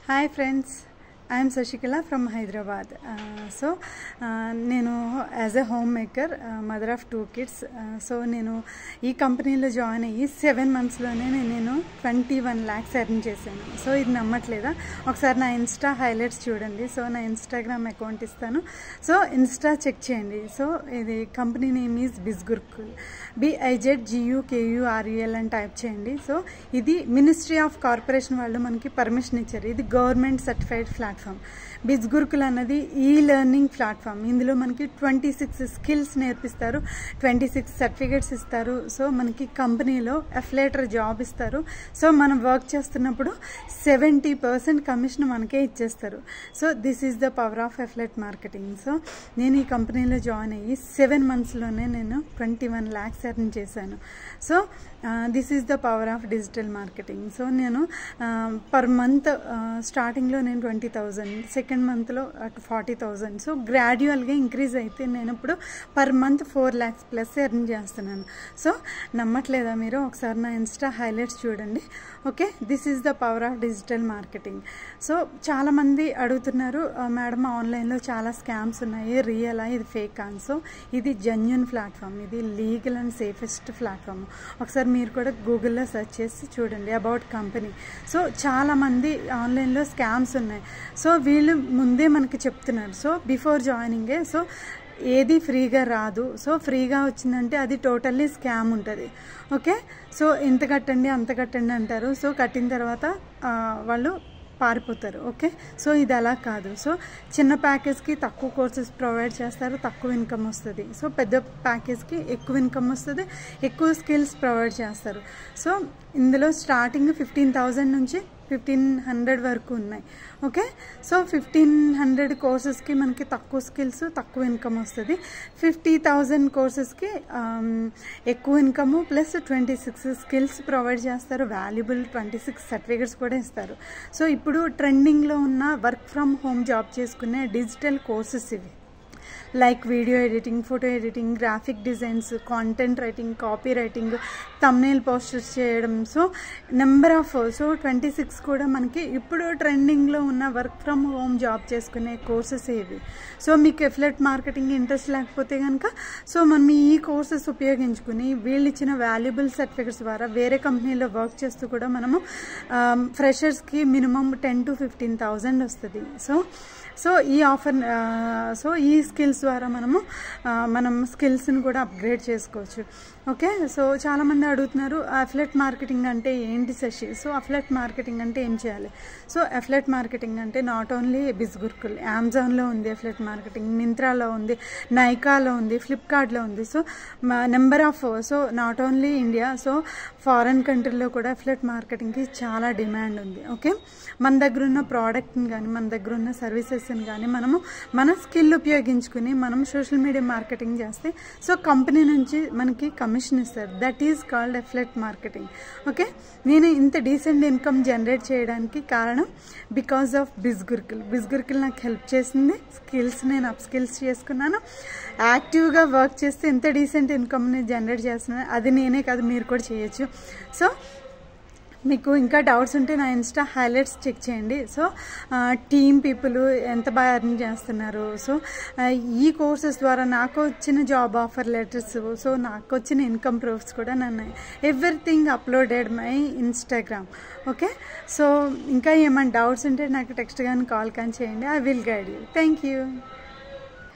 Hi friends, I am Sashikala from Hyderabad. Nenu as a homemaker, mother of 2 kids. Nenu ee company lo join ayyi 7 months lone nenu 21 lakhs earn chesanu. So idi nammatleda okasari na Insta highlights chudandi. So na Instagram account istanu. So Insta check cheyandi. So idi company name is Bizgurkul. BIZGUKUREL అని type చేయండి. So ఇది ministry of corporation వాళ్ళు మనకి permission ఇచ్చారు. ఇది government certified platform. బిజ్గురుకుల్ అన్నది ఈ learning platform. ఇందులో మనకి 26 స్కిల్స్ నేర్పిస్తారు, 26 సర్టిఫికేట్స్ ఇస్తారు. సో మనకి కంపెనీలో అఫిలియేటర్ జాబ్ ఇస్తారు. సో మనం వర్క్ చేస్తున్నప్పుడు 70% కమిషన్ మనకే ఇచ్చేస్తారు. So this is the power of affiliate marketing. So నేను ఈ కంపెనీలో జాయిన్ అయ్యి 7 monthsలోనే నేను 21 lakhs ఎర్న్ చేశాను. So this is the power of digital marketing. So నేను పర్ మంత్ స్టార్టింగ్లో నేను 20,000, సెకండ్ మంత్లో 40,000. సో గ్రాడ్యువల్గా ఇంక్రీజ్ అయితే నేను ఇప్పుడు per month 4 lakhs plus earn చేస్తున్నాను. సో నమ్మట్లేదా మీరు? ఒకసారి నా ఇన్స్టా హైలైట్స్ చూడండి. Okay, this is the power of digital marketing. So చాలామంది అడుగుతున్నారు, మేడం ఆన్లైన్లో చాలా స్కామ్స్ ఉన్నాయి, రియలా ఇది ఫేక్ అని. సో ఇది జెన్యూన్ ప్లాట్ఫామ్, ఇది లీగల్ అండ్ సేఫెస్ట్ ప్లాట్ఫామ్. ఒకసారి మీరు కూడా గూగుల్లో సెర్చ్ చేసి చూడండి అబౌట్ కంపెనీ. సో చాలామంది ఆన్లైన్లో స్కామ్స్ ఉన్నాయి. సో వీళ్ళు ముందే మనకి చెప్తున్నారు. సో బిఫోర్ జాయినింగే సో ఏది ఫ్రీగా రాదు. సో ఫ్రీగా వచ్చిందంటే అది టోటల్లీ స్కామ్ ఉంటుంది. ఓకే, సో ఇంత కట్టండి అంత కట్టండి అంటారు. సో కట్టిన తర్వాత వాళ్ళు పారిపోతారు. ఓకే, సో ఇది అలా కాదు. సో చిన్న ప్యాకేజ్కి తక్కువ కోర్సెస్ ప్రొవైడ్ చేస్తారు, తక్కువ ఇన్కమ్ వస్తుంది. సో పెద్ద ప్యాకేజ్కి ఎక్కువ ఇన్కమ్ వస్తుంది, ఎక్కువ స్కిల్స్ ప్రొవైడ్ చేస్తారు. సో ఇందులో స్టార్టింగ్ 15,000 నుంచి 1,500 వరకు ఉన్నాయి. ఓకే, సో 1,500 కోర్సెస్కి మనకి తక్కువ స్కిల్స్, తక్కువ ఇన్కమ్ వస్తుంది. 50,000 కోర్సెస్కి ఎక్కువ ఇన్కమ్ ప్లస్ 26 స్కిల్స్ ప్రొవైడ్ చేస్తారు. వాల్యుబుల్ 26 సర్టిఫికేట్స్ కూడా ఇస్తారు. సో ఇప్పుడు ట్రెండింగ్లో ఉన్న వర్క్ ఫ్రమ్ హోమ్ జాబ్ చేసుకునే డిజిటల్ కోర్సెస్ ఇవి. Like video editing, photo editing, graphic designs, content writing, copy writing, thumbnail posters చేయడం. సో నెంబర్ ఆఫ్ 26 కూడా మనకి ఇప్పుడు ట్రెండింగ్లో ఉన్న వర్క్ ఫ్రమ్ హోమ్ జాబ్ చేసుకునే కోర్సెస్ ఇవి. సో మీకు అఫిలియేట్ మార్కెటింగ్ ఇంట్రెస్ట్ లేకపోతే కనుక సో మనం ఈ కోర్సెస్ ఉపయోగించుకుని వీళ్ళు ఇచ్చిన వాల్యుబుల్ సర్టిఫికేట్స్ ద్వారా వేరే కంపెనీలో వర్క్ చేస్తూ కూడా మనము ఫ్రెషర్స్కి మినిమం 10,000 to 15,000 వస్తుంది. సో ఈ ఆఫర్ సో ఈ స్కిల్స్ ద్వారా మనం స్కిల్స్ని కూడా అప్గ్రేడ్ చేసుకోవచ్చు. ఓకే, సో చాలామంది అడుగుతున్నారు అఫిలియేట్ మార్కెటింగ్ అంటే ఏంటి శశి? సో అఫిలియేట్ మార్కెటింగ్ అంటే ఏం చేయాలి? సో అఫిలియేట్ మార్కెటింగ్ అంటే నాట్ ఓన్లీ బిజ్గురుకుల్, అమెజాన్లో ఉంది అఫిలియేట్ మార్కెటింగ్, మింత్రాలో ఉంది, నైకాలో ఉంది, ఫ్లిప్కార్ట్లో ఉంది. So number of so not only India, so foreign కంట్రీలో కూడా అఫిలియేట్ మార్కెటింగ్కి చాలా డిమాండ్ ఉంది. ఓకే, మన దగ్గర ఉన్న ప్రోడక్ట్ని కానీ మన దగ్గర ఉన్న సర్వీసెస్ని కానీ మన స్కిల్ ఉపయోగించుకుని మనం సోషల్ మీడియా మార్కెటింగ్ చేస్తే సో కంపెనీ నుంచి మనకి కమిషన్ ఇస్తారు. That is called affiliate marketing. Okay, నేను ఇంత డీసెంట్ ఇన్కమ్ జనరేట్ చేయడానికి కారణం బికాజ్ ఆఫ్ బిజ్గురుకుల్ నాకు హెల్ప్ చేసింది. స్కిల్స్ నేను అప్ స్కిల్స్ చేసుకున్నాను. యాక్టివ్గా వర్క్ చేస్తే ఎంత డీసెంట్ ఇన్కమ్ని జనరేట్ చేస్తున్నాను. అది నేనే కాదు, మీరు కూడా చేయొచ్చు. సో మీకు ఇంకా డౌట్స్ ఉంటే నా ఇన్స్టా హైలైట్స్ చెక్ చేయండి. సో టీమ్ పీపుల్ ఎంత బాగా ఎర్న్ చేస్తున్నారు. సో ఈ కోర్సెస్ ద్వారా నాకు వచ్చిన జాబ్ ఆఫర్ లెటర్స్, సో నాకు వచ్చిన ఇన్కమ్ ప్రూఫ్స్ కూడా నన్ను everything uploaded my Instagram. Okay, so ఇంకా ఏమైనా డౌట్స్ ఉంటే నాకు టెక్స్ట్ కానీ కాల్ కానీ చేయండి. I will guide you. Thank you.